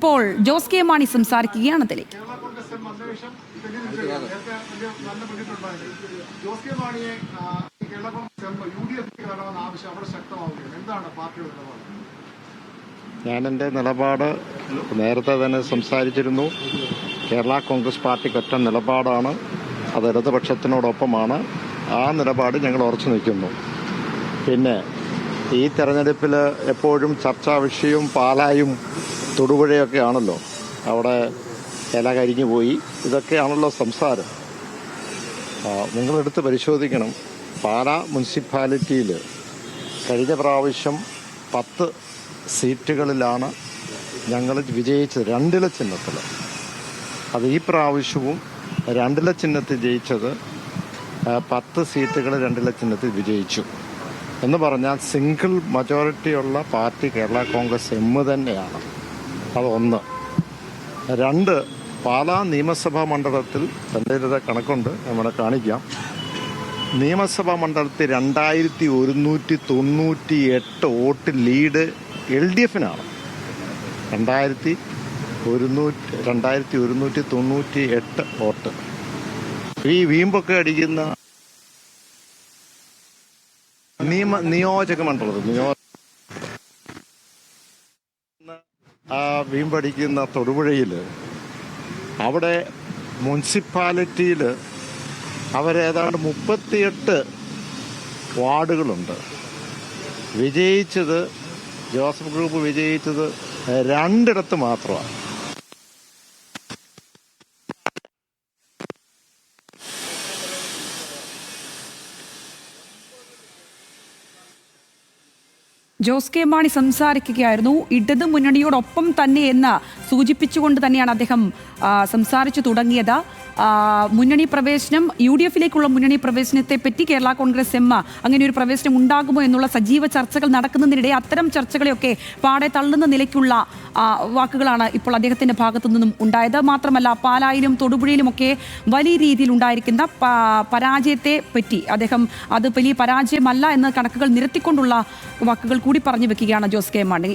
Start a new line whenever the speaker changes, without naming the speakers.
ഇപ്പോൾ ജോസ് കെ മാണി സംസാരിക്കുകയാണ് അതിലേക്ക്.
ഞാൻ എൻ്റെ നിലപാട് നേരത്തെ തന്നെ സംസാരിച്ചിരുന്നു. കേരള കോൺഗ്രസ് പാർട്ടിക്ക് ഒറ്റ നിലപാടാണ്, അത് ഇടതുപക്ഷത്തിനോടൊപ്പമാണ്. ആ നിലപാട് ഞങ്ങൾ ഉറച്ചു നിൽക്കുന്നു. പിന്നെ ഈ തെരഞ്ഞെടുപ്പിൽ എപ്പോഴും ചർച്ചാ വിഷയവും പാലായും തൊടുപുഴയൊക്കെ ആണല്ലോ. അവിടെ ഇല കരിഞ്ഞു പോയി, ഇതൊക്കെയാണല്ലോ സംസാരം. നിങ്ങളെടുത്ത് പരിശോധിക്കണം. പാലാ മുനിസിപ്പാലിറ്റിയിൽ കഴിഞ്ഞ പ്രാവശ്യം 10 സീറ്റുകളിലാണ് ഞങ്ങൾ വിജയിച്ചത്, 2 ചിഹ്നത്തിൽ. അത് ഈ പ്രാവശ്യവും 2 ചിഹ്നത്തിൽ ജയിച്ചത്, 10 സീറ്റുകൾ 2 ചിഹ്നത്തിൽ വിജയിച്ചു എന്ന് പറഞ്ഞാൽ സിംഗിൾ മജോറിറ്റിയുള്ള പാർട്ടി കേരള കോൺഗ്രസ് എം തന്നെയാണ്. അതൊന്ന്. 2, പാലാ നിയമസഭാ മണ്ഡലത്തിൽ എൻ്റെ കണക്കുണ്ട്, നമ്മുടെ കാണിക്കാം. നിയമസഭാ മണ്ഡലത്തിൽ 2198 വോട്ട് ലീഡ് LDFനാണ്. 2198 വോട്ട്. ഈ വീമ്പൊക്കെ അടിക്കുന്ന നിയോജക മണ്ഡലത്തിൽ വീമ്പടിക്കുന്ന തൊടുപുഴയിൽ, അവിടെ മുനിസിപ്പാലിറ്റിയിൽ അവരേതാണ്ട് 38 വാർഡുകളുണ്ട്. വിജയിച്ചത്, ജോസഫ് ഗ്രൂപ്പ് വിജയിച്ചത് 2 മാത്രമാണ്.
ജോസ് കെ മാണി സംസാരിക്കുകയായിരുന്നു. ഇടതു മുന്നണിയോടൊപ്പം തന്നെ എന്ന് സൂചിപ്പിച്ചുകൊണ്ട് തന്നെയാണ് അദ്ദേഹം സംസാരിച്ചു തുടങ്ങിയത്. മുന്നണി പ്രവേശനം, UDFിലേക്കുള്ള മുന്നണി പ്രവേശനത്തെ പറ്റി കേരള കോൺഗ്രസ് എം അങ്ങനെ ഒരു പ്രവേശനം ഉണ്ടാകുമോ എന്നുള്ള സജീവ ചർച്ചകൾ നടക്കുന്നതിനിടെ അത്തരം ചർച്ചകളെയൊക്കെ പാടെ തള്ളുന്ന നിലയ്ക്കുള്ള വാക്കുകളാണ് ഇപ്പോൾ അദ്ദേഹത്തിന്റെ ഭാഗത്തു നിന്നും ഉണ്ടായത്. മാത്രമല്ല, പാലായിലും തൊടുപുഴയിലുമൊക്കെ വലിയ രീതിയിൽ ഉണ്ടായിരിക്കുന്ന പരാജയത്തെ പറ്റി അദ്ദേഹം അത് വലിയ പരാജയമല്ല എന്ന കണക്കുകൾ നിരത്തിക്കൊണ്ടുള്ള വാക്കുകൾ കൂടി പറഞ്ഞു വെക്കുകയാണ് ജോസ് കെ മാണി.